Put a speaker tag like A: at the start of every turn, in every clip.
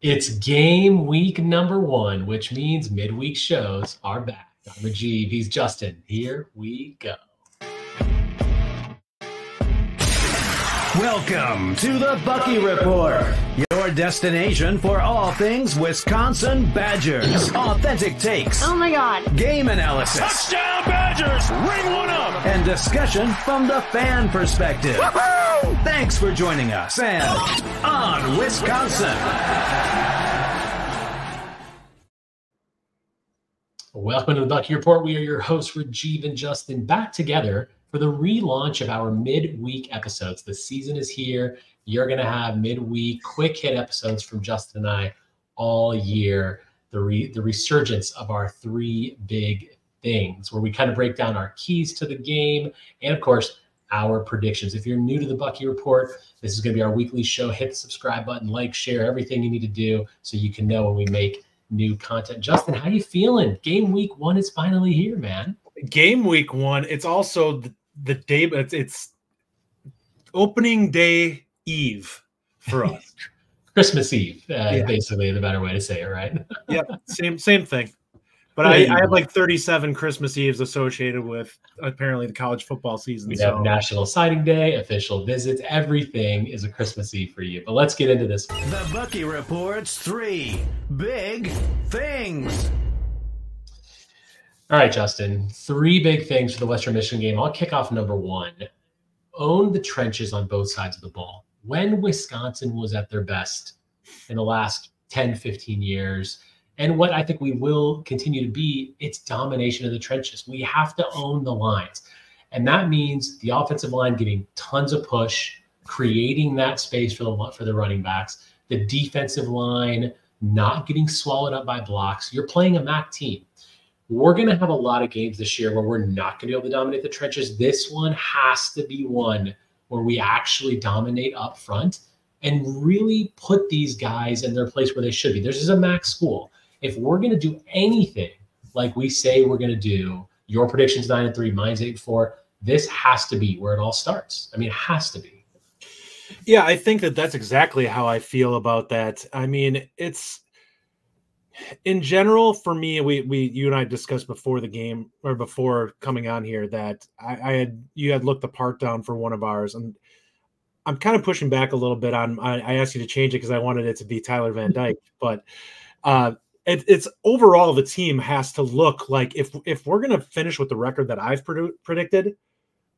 A: It's game week number 1, which means midweek shows are back. I'm Rajeev. He's Justin. Here we go.
B: Welcome to the Bucky Report, your destination for all things Wisconsin Badgers. Authentic takes.
C: Oh my God.
B: Game analysis.
D: Touchdown Badgers! Ring one up!
B: And discussion from the fan perspective.
D: Woo-hoo!
B: Thanks for joining us and on Wisconsin.
A: Welcome to the Bucky Report. We are your hosts, Rajeev and Justin, back together for the relaunch of our midweek episodes. The season is here. You're going to have midweek quick hit episodes from Justin and I all year. The resurgence of our 3 big things, where we kind of break down our keys to the game and, of course, our predictions. If you're new to the Bucky Report, this is going to be our weekly show. Hit the subscribe button, like, share, everything you need to do so you can know when we make new content. Justin, how you feeling? Game week 1 is finally here, man.
E: Game week 1. It's also the day, it's opening day eve for us.
A: Christmas Eve, basically the better way to say it, right?
E: Yep, same thing. But I have like 37 Christmas Eves associated with apparently the college football season.
A: We have National Signing Day, official visits, everything is a Christmas Eve for you. But let's get into this.
B: The Bucky Report's 3 big things.
A: All right, Justin, 3 big things for the Western Michigan game. I'll kick off number 1. Own the trenches on both sides of the ball. When Wisconsin was at their best in the last 10, 15 years, and what I think we will continue to be, it's domination of the trenches. We have to own the lines. And that means the offensive line getting tons of push, creating that space for the running backs, the defensive line not getting swallowed up by blocks. You're playing a MAC team. We're going to have a lot of games this year where we're not going to be able to dominate the trenches. This one has to be one where we actually dominate up front and really put these guys in their place where they should be. This is a MAC school. If we're going to do anything like we say we're going to do, your prediction's 9-3, mine's 8-4, this has to be where it all starts. I mean, it has to be.
E: Yeah, I think that's exactly how I feel about that. I mean, it's in general for me. You and I discussed before the game or before coming on here that you had looked the part down for one of ours, and I'm kind of pushing back a little bit on. I asked you to change it because I wanted it to be Tyler Van Dyke, but it's overall the team has to look like if we're going to finish with the record that I've predicted,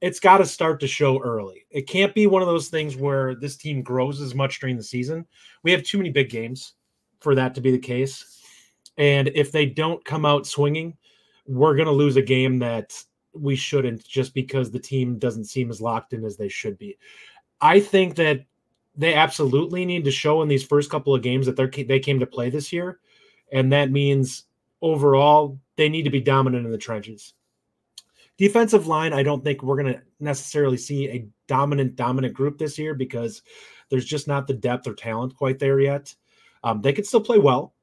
E: it's got to start to show early. It can't be one of those things where this team grows as much during the season. We have too many big games for that to be the case. And if they don't come out swinging, we're going to lose a game that we shouldn't just because the team doesn't seem as locked in as they should be. I think that they absolutely need to show in these first couple of games that they came to play this year. And that means overall they need to be dominant in the trenches. Defensive line, I don't think we're going to necessarily see a dominant group this year because there's just not the depth or talent quite there yet. They could still play well.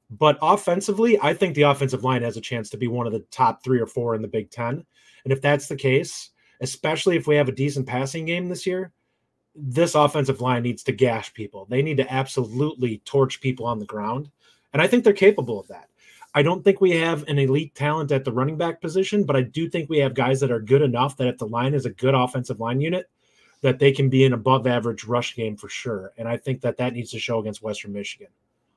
E: But offensively, I think the offensive line has a chance to be one of the top 3 or 4 in the Big Ten. And if that's the case, especially if we have a decent passing game this year, this offensive line needs to gash people. They need to absolutely torch people on the ground. And I think they're capable of that. I don't think we have an elite talent at the running back position, but I do think we have guys that are good enough that if the line is a good offensive line unit, that they can be an above average rush game for sure. And I think that needs to show against Western Michigan.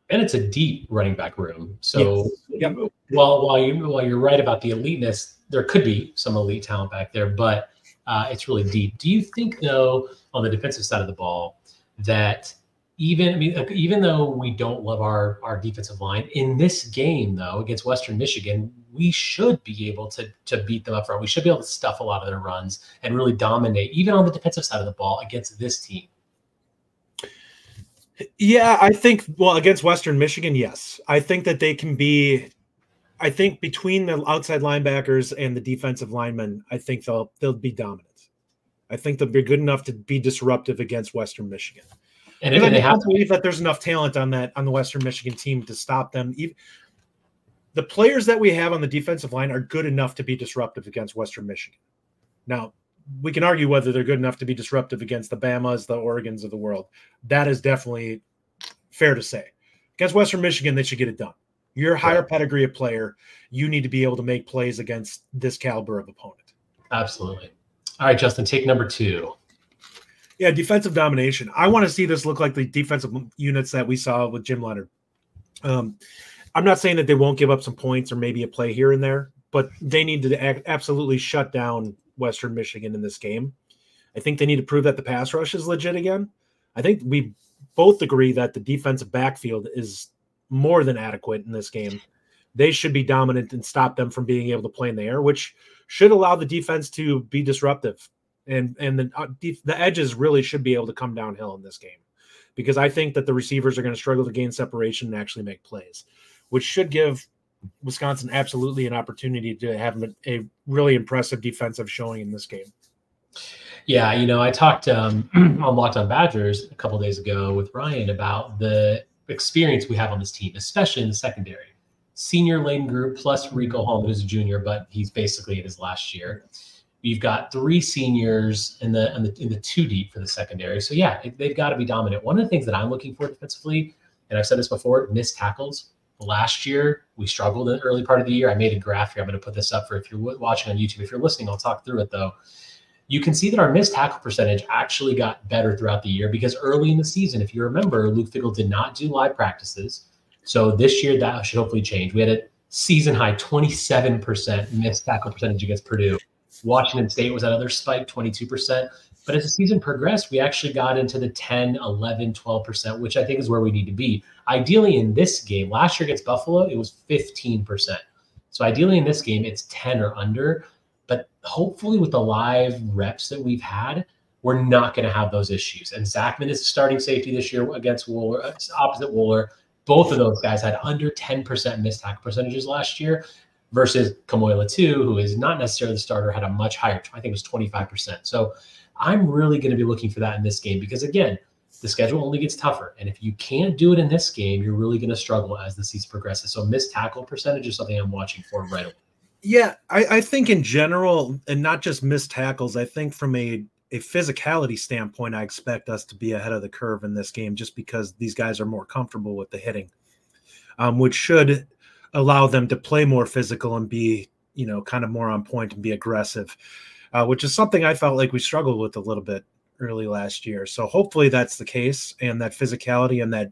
A: And it's a deep running back room. So
E: yes. Yep.
A: while you're right about the eliteness, there could be some elite talent back there, but it's really deep. Do you think, though, on the defensive side of the ball, that even though we don't love our defensive line, in this game, though, against Western Michigan, we should be able to beat them up front. We should be able to stuff a lot of their runs and really dominate, even on the defensive side of the ball, against this team.
E: Yeah, I think, against Western Michigan, yes. I think that they can be – I think between the outside linebackers and the defensive linemen, I think they'll be dominant. I think they'll be good enough to be disruptive against Western Michigan. And I don't believe that there's enough talent on the Western Michigan team to stop them. The players that we have on the defensive line are good enough to be disruptive against Western Michigan. Now, we can argue whether they're good enough to be disruptive against the Bamas, the Oregons of the world. That is definitely fair to say. against Western Michigan, they should get it done. You're a higher pedigree of player. You need to be able to make plays against this caliber of opponent. Absolutely.
A: All right, Justin, take number 2.
E: Yeah, defensive domination. I want to see this look like the defensive units that we saw with Jim Leonhard. I'm not saying that they won't give up some points or maybe a play here and there, but they need to absolutely shut down Western Michigan in this game. I think they need to prove that the pass rush is legit again. I think we both agree that the defensive backfield is more than adequate in this game. They should be dominant and stop them from being able to play in the air, which should allow the defense to be disruptive. And the edges really should be able to come downhill in this game, because I think that the receivers are going to struggle to gain separation and actually make plays, which should give Wisconsin absolutely an opportunity to have a really impressive defensive showing in this game.
A: Yeah, I talked on Locked On Badgers a couple of days ago with Ryan about the experience we have on this team, especially in the secondary. Senior laden group plus Rico Holm, who's a junior, but he's basically in his last year. You've got 3 seniors in the 2 deep for the secondary. So yeah, they've got to be dominant. One of the things that I'm looking for defensively, and I've said this before, missed tackles. Last year, we struggled in the early part of the year. I made a graph here. I'm going to put this up for if you're watching on YouTube. If you're listening, I'll talk through it though. You can see that our missed tackle percentage actually got better throughout the year, because early in the season, if you remember, Luke Fickell did not do live practices. So this year, that should hopefully change. We had a season high 27% missed tackle percentage against Purdue. Washington State was another spike, 22%. But as the season progressed, we actually got into the 10, 11, 12%, which I think is where we need to be. Ideally in this game, last year against Buffalo, it was 15%. So ideally in this game, it's 10 or under. But hopefully with the live reps that we've had, we're not going to have those issues. And Zachman is the starting safety this year against Wooler, opposite Wooler. Both of those guys had under 10% missed tackle percentages last year, versus Kamoila too, who is not necessarily the starter, had a much higher, I think it was 25%. So I'm really going to be looking for that in this game, because again, the schedule only gets tougher. And if you can't do it in this game, you're really going to struggle as the season progresses. So missed tackle percentage is something I'm watching for right away.
E: Yeah, I think in general, and not just missed tackles, I think from a physicality standpoint, I expect us to be ahead of the curve in this game, just because these guys are more comfortable with the hitting, which should allow them to play more physical and be, kind of more on point and be aggressive, which is something I felt like we struggled with a little bit early last year. So hopefully that's the case, and that physicality and that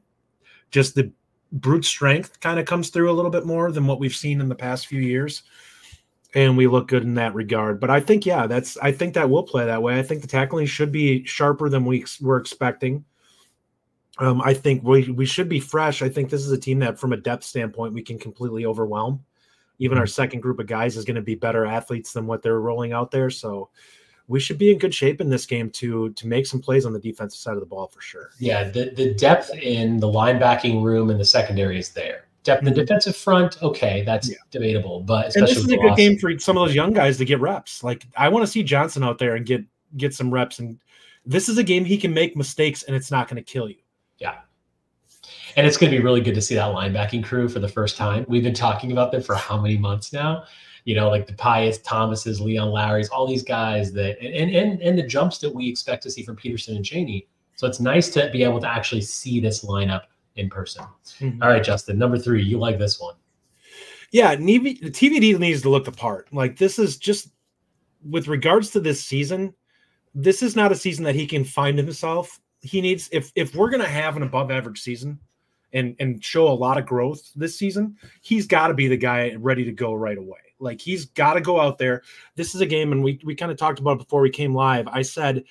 E: just the brute strength kind of comes through a little bit more than what we've seen in the past few years. And we look good in that regard. But I think, I think that will play that way. I think the tackling should be sharper than we were expecting. I think we should be fresh. I think this is a team that, from a depth standpoint, we can completely overwhelm. Even our second group of guys is going to be better athletes than what they're rolling out there. So we should be in good shape in this game to make some plays on the defensive side of the ball for sure.
A: Yeah, the depth in the linebacking room and the secondary is there. Depth in the defensive front, okay, that's debatable. But especially,
E: and this is a good game for some of those young guys to get reps. Like, I want to see Johnson out there and get some reps. And this is a game he can make mistakes and it's not going to kill you.
A: Yeah. And it's going to be really good to see that linebacking crew for the first time. We've been talking about them for how many months now? Like the Pius Thomases, Leon Lowry's, all these guys that, and the jumps that we expect to see from Peterson and Chaney. So it's nice to be able to actually see this lineup in person. Mm-hmm. All right, Justin, number 3, you like this one.
E: Yeah, TVD needs to look the part. Like, this is just, with regards to this season, this is not a season that he can find himself. He needs, if we're going to have an above average season and show a lot of growth this season, he's got to be the guy ready to go right away. Like, he's got to go out there. This is a game, and we kind of talked about it before we came live. I said,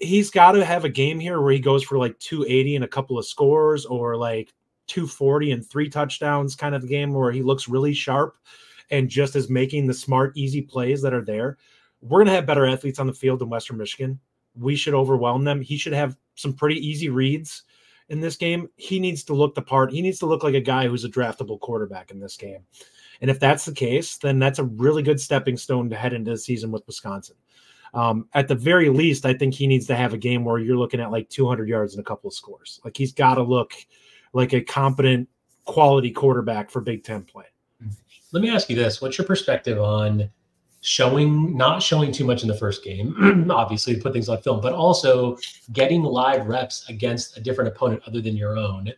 E: he's got to have a game here where he goes for like 280 and a couple of scores, or like 240 and 3 touchdowns, kind of a game where he looks really sharp and just is making the smart, easy plays that are there. We're going to have better athletes on the field than Western Michigan. We should overwhelm them. He should have some pretty easy reads in this game. He needs to look the part. He needs to look like a guy who's a draftable quarterback in this game. And if that's the case, then that's a really good stepping stone to head into the season with Wisconsin. At the very least, I think he needs to have a game where you're looking at like 200 yards and a couple of scores. Like, he's got to look like a competent, quality quarterback for Big Ten play.
A: Let me ask you this. What's your perspective on not showing too much in the first game, obviously to put things on film, but also getting live reps against a different opponent other than your own,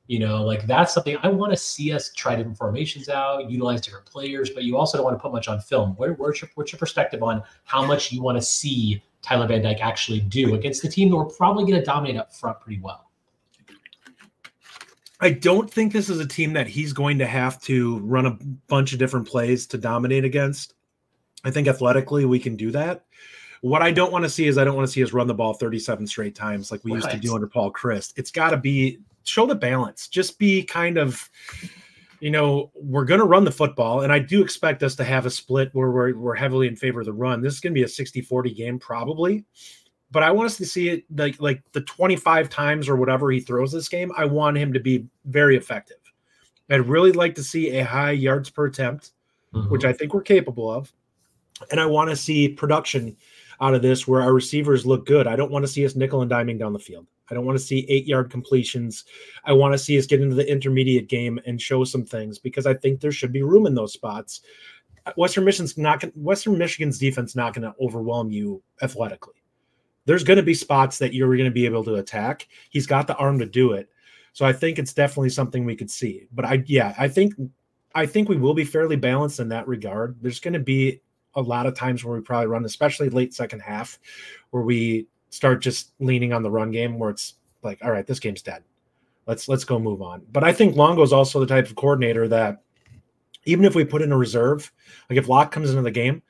A: Like that's something I want to see us try different formations out, utilize different players, but you also don't want to put much on film. What's your perspective on how much you want to see Tyler Van Dyke actually do against the team that we're probably going to dominate up front pretty well?
E: I don't think this is a team that he's going to have to run a bunch of different plays to dominate against. I think athletically we can do that. What I don't want to see is I don't want to see us run the ball 37 straight times like we used to do under Paul Chryst. It's got to be show the balance. Just be kind of, we're going to run the football, and I do expect us to have a split where we're heavily in favor of the run. This is going to be a 60-40 game probably. But I want us to see it like the 25 times or whatever he throws this game. I want him to be very effective. I'd really like to see a high yards per attempt, which I think we're capable of. And I want to see production out of this where our receivers look good. I don't want to see us nickel and diming down the field. I don't want to see 8-yard completions. I want to see us get into the intermediate game and show some things because I think there should be room in those spots. Western Michigan's defense not going to overwhelm you athletically. There's going to be spots that you're going to be able to attack. He's got the arm to do it. So I think it's definitely something we could see. But I think we will be fairly balanced in that regard. There's going to be a lot of times where we probably run, especially late second half, where we start just leaning on the run game where it's like, all right, this game's dead. Let's go move on. But I think Longo's also the type of coordinator that even if we put in a reserve, like if Locke comes into the game,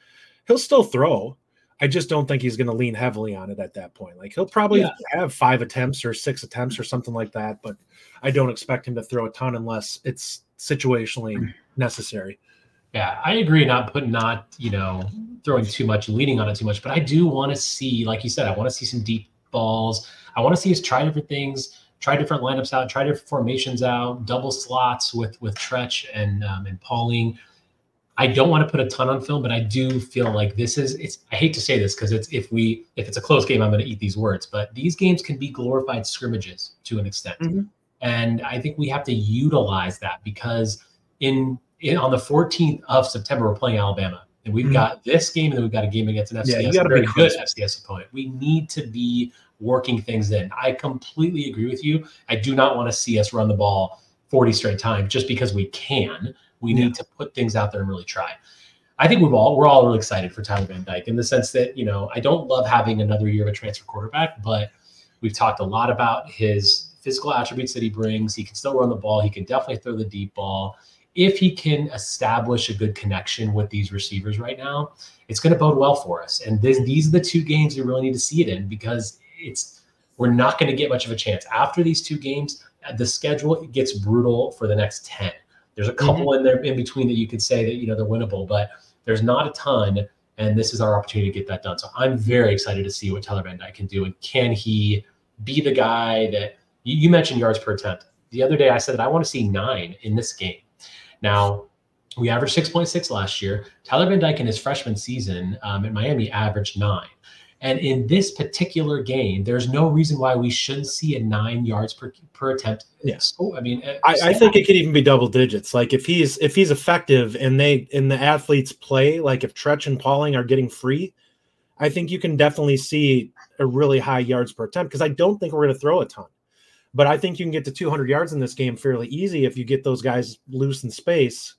E: he'll still throw. I just don't think he's going to lean heavily on it at that point. Like he'll probably have 5 attempts or 6 attempts or something like that, but I don't expect him to throw a ton unless it's situationally necessary.
A: Yeah, I agree. Not throwing too much, leaning on it too much, but I do want to see, like you said, I want to see some deep balls. I want to see us try different things, try different lineups out, try different formations out, double slots with Tretch and Pauling. I don't want to put a ton on film, but I do feel like I hate to say this because if it's a close game, I'm going to eat these words, but these games can be glorified scrimmages to an extent. And I think we have to utilize that because on the 14th of September, we're playing Alabama, and we've got this game, and then we've got a game against an FCS, a very good FCS opponent. We need to be working things in. I completely agree with you. I do not want to see us run the ball 40 straight times just because we can. We need to put things out there and really try. I think we're all really excited for Tyler Van Dyke in the sense that, I don't love having another year of a transfer quarterback, but we've talked a lot about his physical attributes that he brings. He can still run the ball. He can definitely throw the deep ball. If he can establish a good connection with these receivers right now, it's going to bode well for us. And these are the 2 games we really need to see it in because we're not going to get much of a chance. After these 2 games, the schedule gets brutal for the next 10. There's a couple in there in between that you could say that, they're winnable, but there's not a ton. And this is our opportunity to get that done. So I'm very excited to see what Tyler Van Dyke can do. And can he be the guy that you mentioned yards per attempt? The other day I said that I want to see 9 in this game. Now, we averaged 6.6 last year. Tyler Van Dyke in his freshman season at Miami averaged 9. And in this particular game, there's no reason why we shouldn't see a 9 yards per attempt.
E: Yes. I think it could even be double digits. Like if he's effective and the athletes play, like if Tretch and Pauling are getting free, I think you can definitely see a really high yards per attempt because I don't think we're going to throw a ton. But I think you can get to 200 yards in this game fairly easy if you get those guys loose in space.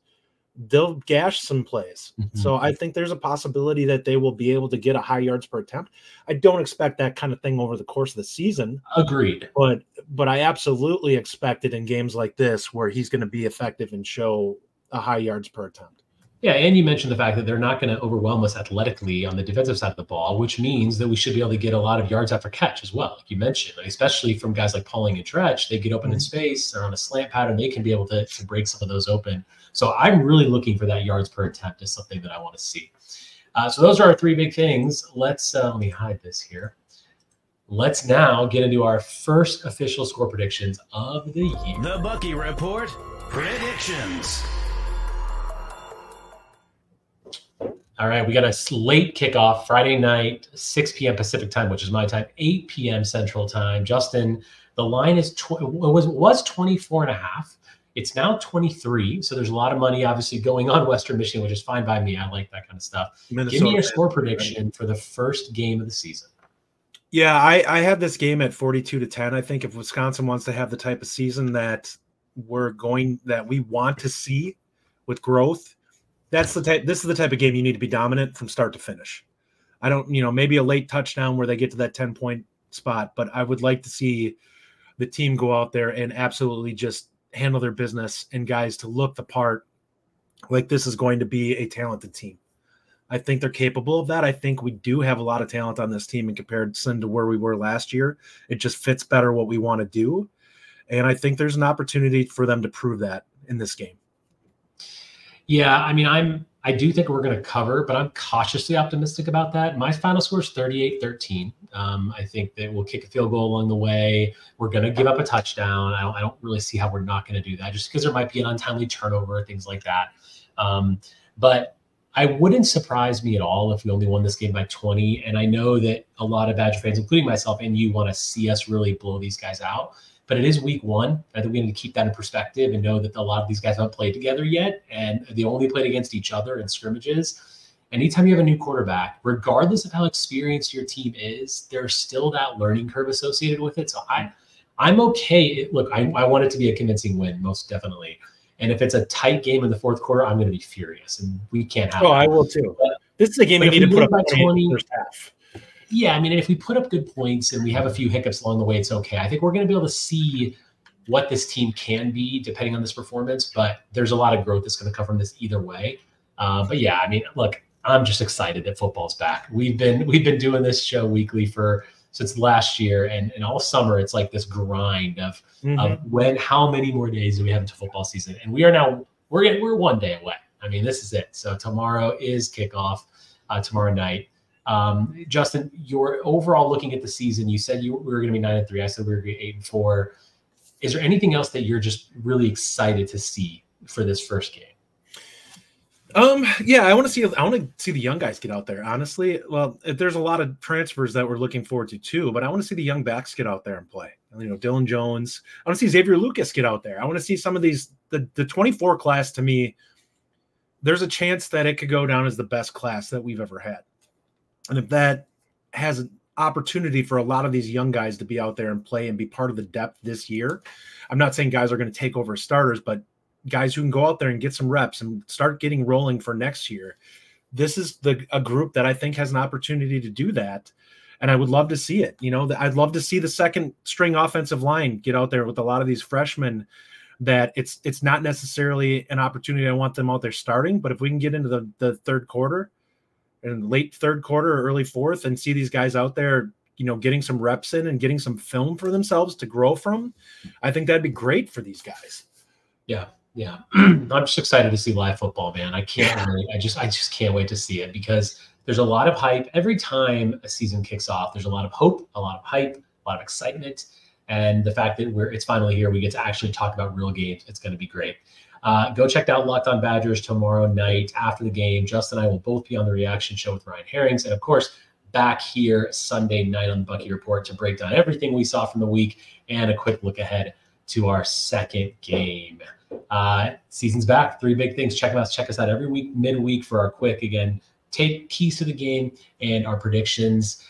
E: They'll gash some plays. So I think there's a possibility that they will be able to get a high yards per attempt. I don't expect that kind of thing over the course of the season.
A: Agreed.
E: But I absolutely expect it in games like this where he's going to be effective and show a high yards per attempt.
A: Yeah, and you mentioned the fact that they're not going to overwhelm us athletically on the defensive side of the ball, which means that we should be able to get a lot of yards after catch as well, like you mentioned, especially from guys like Pauling and Tretch. They get open in space, they're on a slant pattern, they can be able to break some of those open. So I'm really looking for that yards per attempt as something that I want to see. So those are our 3 big things. Let me hide this here. Let's now get into our first official score predictions of the year.
B: The Bucky Report predictions.
A: All right, we got a late kickoff Friday night, 6 p.m. Pacific time, which is my time, 8 p.m. Central time. Justin, the line is was 24.5. It's now 23. So there's a lot of money obviously going on Western Michigan, which is fine by me. I like that kind of stuff. Give me a score prediction for the first game of the season.
E: Yeah, I have this game at 42-10. I think if Wisconsin wants to have the type of season that we want to see with growth, this is the type of game you need to be dominant from start to finish. I don't, maybe a late touchdown where they get to that 10-point spot, but I would like to see the team go out there and absolutely just handle their business and guys to look the part like this is going to be a talented team. I think they're capable of that. I think we do have a lot of talent on this team in comparison to where we were last year. It just fits better what we want to do. And I think there's an opportunity for them to prove that in this game.
A: Yeah, I mean, I do think we're going to cover, but I'm cautiously optimistic about that. My final score is 38-13. I think that we'll kick a field goal along the way. We're going to give up a touchdown. I don't really see how we're not going to do that, just because there might be an untimely turnover, things like that. But I wouldn't surprise me at all if we only won this game by 20. And I know that a lot of Badger fans, including myself and you, want to see us really blow these guys out. But it is week one. I think we need to keep that in perspective and know that a lot of these guys haven't played together yet, and they only played against each other in scrimmages. Anytime you have a new quarterback, regardless of how experienced your team is, there's still that learning curve associated with it. So I'm okay. Look, I want it to be a convincing win, most definitely. And if it's a tight game in the fourth quarter, I'm going to be furious, and we can't have.
E: Oh, I will too. But this is a game we need to put up by 20 in the first half.
A: Yeah, I mean, if we put up good points and we have a few hiccups along the way, it's okay. I think we're going to be able to see what this team can be depending on this performance, but there's a lot of growth that's going to come from this either way. But yeah, I mean, look, I'm just excited that football's back. We've been doing this show weekly since last year, and all summer it's like this grind of how many more days do we have into football season, and we're 1 day away. I mean, this is it. So tomorrow is kickoff, tomorrow night. Justin, you're overall looking at the season. You said we were going to be 9-3. I said we were going to be 8-4. Is there anything else that you're just really excited to see for this first game?
E: Yeah, I want to see the young guys get out there. Honestly, well, there's a lot of transfers that we're looking forward to too, but I want to see the young backs get out there and play. Dylan Jones. I want to see Xavier Lucas get out there. I want to see some of these. The 24 class, to me, there's a chance that it could go down as the best class that we've ever had. And if that has an opportunity for a lot of these young guys to be out there and play and be part of the depth this year, I'm not saying guys are going to take over starters, but guys who can go out there and get some reps and start getting rolling for next year. This is a group that I think has an opportunity to do that. And I would love to see it. I'd love to see the second string offensive line get out there with a lot of these freshmen, that it's not necessarily an opportunity. I want them out there starting, but if we can get into the third quarter and late third quarter or early fourth and see these guys out there, getting some reps in and getting some film for themselves to grow from, I think that'd be great for these guys.
A: Yeah. I'm just excited to see live football, man. I just can't wait to see it, because there's a lot of hype. Every time a season kicks off, there's a lot of hope, a lot of hype, a lot of excitement. And the fact that it's finally here, we get to actually talk about real games. It's going to be great. Go check out Locked On Badgers tomorrow night after the game. Justin and I will both be on the reaction show with Ryan Herrings. And of course, back here Sunday night on the Bucky Report to break down everything we saw from the week and a quick look ahead to our second game. Season's back. 3 big things. Check us out every week, midweek, for our quick, again, take keys to the game and our predictions.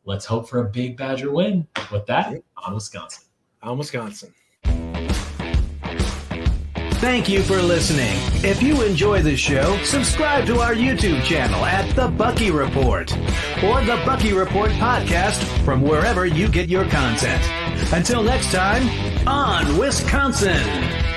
A: Let's hope for a big Badger win. With that, on Wisconsin.
B: Thank you for listening. If you enjoy the show, subscribe to our YouTube channel at The Bucky Report or The Bucky Report Podcast from wherever you get your content. Until next time, on Wisconsin.